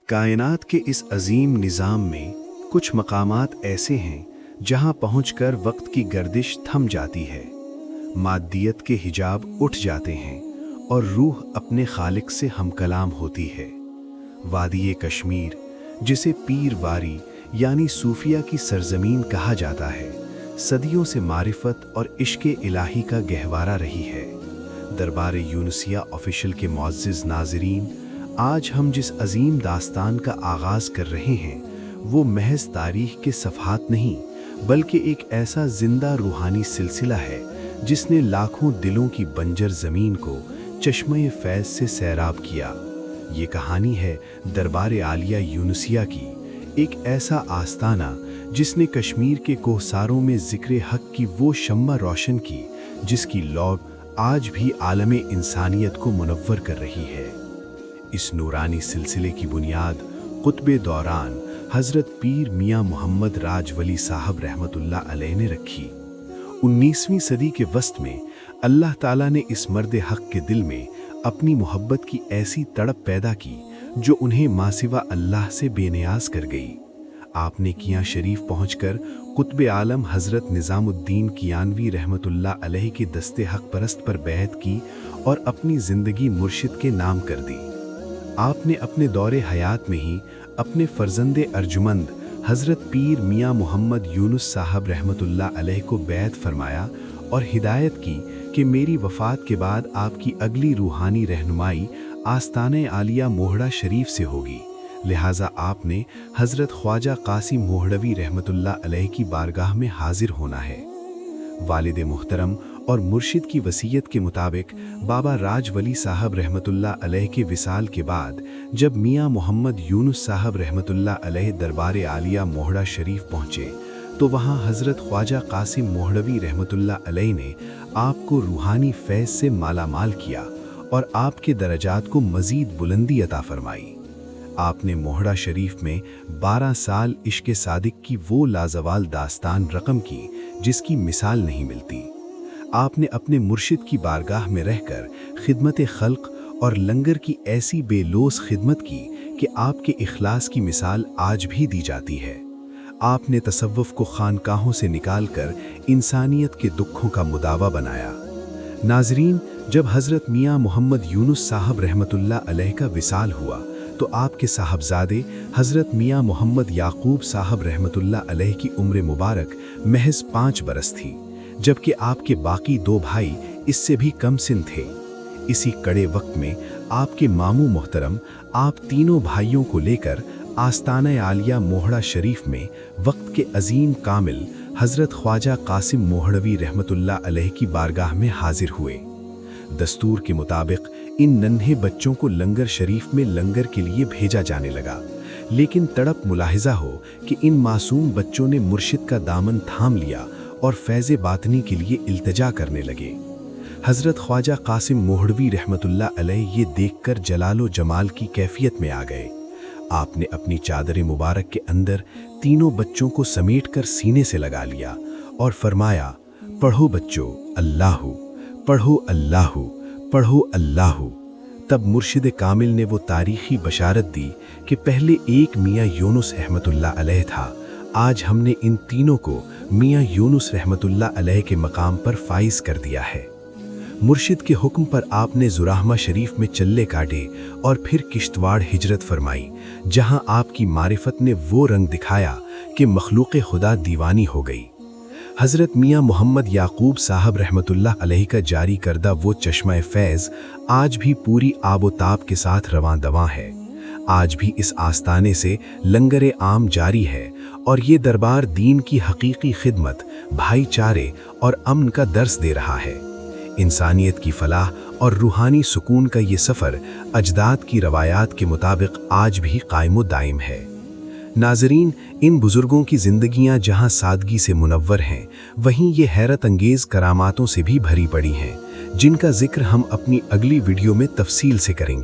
कायनात के इस अजीम निज़ाम में कुछ मकामात ऐसे हैं जहां पहुंचकर वक्त की गर्दिश थम जाती है, मादियत के हिजाब उठ जाते हैं और रूह अपने खालिक से हमकलाम होती है। वादी कश्मीर, जिसे पीर वारी यानी सूफिया की सरजमीन कहा जाता है, सदियों से मारिफत और इश्क़ इलाही का गहवारा रही है। दरबार यूनुसिया ऑफिशियल के मुअज़्ज़िज़ नाज़रीन, आज हम जिस अजीम दास्तान का आगाज़ कर रहे हैं वो महज तारीख़ के सफ़हात नहीं बल्कि एक ऐसा ज़िंदा रूहानी सिलसिला है जिसने लाखों दिलों की बंजर ज़मीन को चश्मे फैज़ से सैराब किया। ये कहानी है दरबार आलिया यूनुसिया की, एक ऐसा आस्ताना जिसने कश्मीर के कोहसारों में ज़िक्र हक़ की वो शम्मा रोशन की जिसकी लौ आज भी आलमे इंसानियत को मुनव्वर कर रही है। इस नूरानी सिलसिले की बुनियाद कुतबे दौरान हज़रत पीर मियाँ मोहम्मद राजवली साहब रहमतुल्लाह अलैह ने रखी। 19वीं सदी के वस्त में अल्लाह ताला ने इस मर्द हक़ के दिल में अपनी मोहब्बत की ऐसी तड़प पैदा की जो उन्हें मासिवा अल्लाह से बेनियाज कर गई। आपने कियां शरीफ पहुंचकर कुतबे आलम हज़रत निज़ामुद्दीन कियानवी रहमतुल्लाह अलैह के दस्ते हक़ परस्त पर बैत की और अपनी ज़िंदगी मुर्शिद के नाम कर दी। आपने अपने दौरे हयात में ही अपने फ़र्जंदे अर्जुमंद हज़रत पीर मियाँ मोहम्मद यूनुस साहब रहमतुल्लाह अलैह को बैत फरमाया और हिदायत की कि मेरी वफ़ात के बाद आपकी अगली रूहानी रहनुमाई आस्ताने आलिया मोहड़ा शरीफ से होगी। लिहाजा आपने हज़रत ख्वाजा कासिम मोहड़वी रहमतुल्लाह अलैह की बारगाह में हाजिर होना है। वालिद मुहतरम और मुर्शिद की वसीयत के मुताबिक बाबा राजवली साहब रहमतुल्लाह अलैह के विसाल के बाद जब मियाँ मोहम्मद यूनुस साहब रहमतुल्लाह अलैह दरबार आलिया मोहड़ा शरीफ पहुँचे तो वहाँ हज़रत ख्वाजा कासिम मोहड़वी रहमतुल्लाह अलैह ने आपको रूहानी फैज़ से मालामाल किया और आपके दरजात को मज़ीद बुलंदी अता फरमाई। आपने मोहड़ा शरीफ में 12 साल इश्क़ सादिक की वो लाजवाल दास्तान रकम की जिसकी मिसाल नहीं मिलती। आपने अपने मुर्शिद की बारगाह में रहकर खिदमत खल्क और लंगर की ऐसी बेलोस खिदमत की कि आपके इखलास की मिसाल आज भी दी जाती है। आपने तसव्वुफ़ को खानकाहों से निकालकर इंसानियत के दुखों का मुदावा बनाया। नाज़रीन, जब हज़रत मियाँ मोहम्मद यूनुस साहब रहमतुल्लाह अलैह का विसाल हुआ तो आपके साहबजादे हज़रत मियाँ मोहम्मद याकूब साहब रहमतुल्लाह अलैह की उम्र मुबारक महज 5 बरस थी, जबकि आपके बाकी 2 भाई इससे भी कम सिन थे। इसी कड़े वक्त में आपके मामू मोहतरम आप तीनों भाइयों को लेकर आस्ताना आलिया मोहड़ा शरीफ में वक्त के अजीम कामिल हज़रत ख्वाजा कासिम मोहड़वी रहमतुल्लाह अलैह की बारगाह में हाजिर हुए। दस्तूर के मुताबिक इन नन्हे बच्चों को लंगर शरीफ में लंगर के लिए भेजा जाने लगा, लेकिन तड़प मुलाहिजा हो कि इन मासूम बच्चों ने मुर्शिद का दामन थाम लिया और फैज़ बातनी के लिए इल्तिजा करने लगे। हज़रत ख्वाजा कासिम मोहड़वी रहमतुल्लाह अलैह ये देखकर जलालो जमाल की कैफियत में आ गए। आपने अपनी चादर मुबारक के अंदर तीनों बच्चों को समेटकर सीने से लगा लिया और फरमाया, पढ़ो बच्चों अल्लाहु, पढ़ो अल्लाहु, पढ़ो अल्लाहु। तब मुर्शिद कामिल ने वो तारीख़ी बशारत दी कि पहले एक मियाँ यूनुस रहमतुल्लाह अलैह था, आज हमने इन तीनों को मियाँ यूनुस रहमतुल्लाह अलैह के मकाम पर फाइज कर दिया है। मुर्शिद के हुक्म पर आपने ज़ुराहमा शरीफ में चल्ले काटे और फिर किश्तवाड़ हिजरत फरमाई, जहां आपकी मारिफत ने वो रंग दिखाया कि मखलूक़ खुदा दीवानी हो गई। हज़रत मियाँ मोहम्मद याकूब साहब रहमतुल्लाह अलैह का जारी करदा वो चश्मा फैज़ आज भी पूरी आबोताब के साथ रवां दवां है। आज भी इस आस्ताने से लंगर आम जारी है और ये दरबार दीन की हकीकी खिदमत, भाईचारे और अमन का दर्स दे रहा है। इंसानियत की फलाह और रूहानी सुकून का ये सफ़र अजदाद की रवायात के मुताबिक आज भी कायम दाइम है। नाज़रीन, इन बुज़ुर्गों की ज़िंदगियाँ जहाँ सादगी से मुनव्वर हैं, वहीं ये हैरत अंगेज़ करामातों से भी भरी पड़ी हैं, जिनका ज़िक्र हम अपनी अगली वीडियो में तफसील से करेंगे।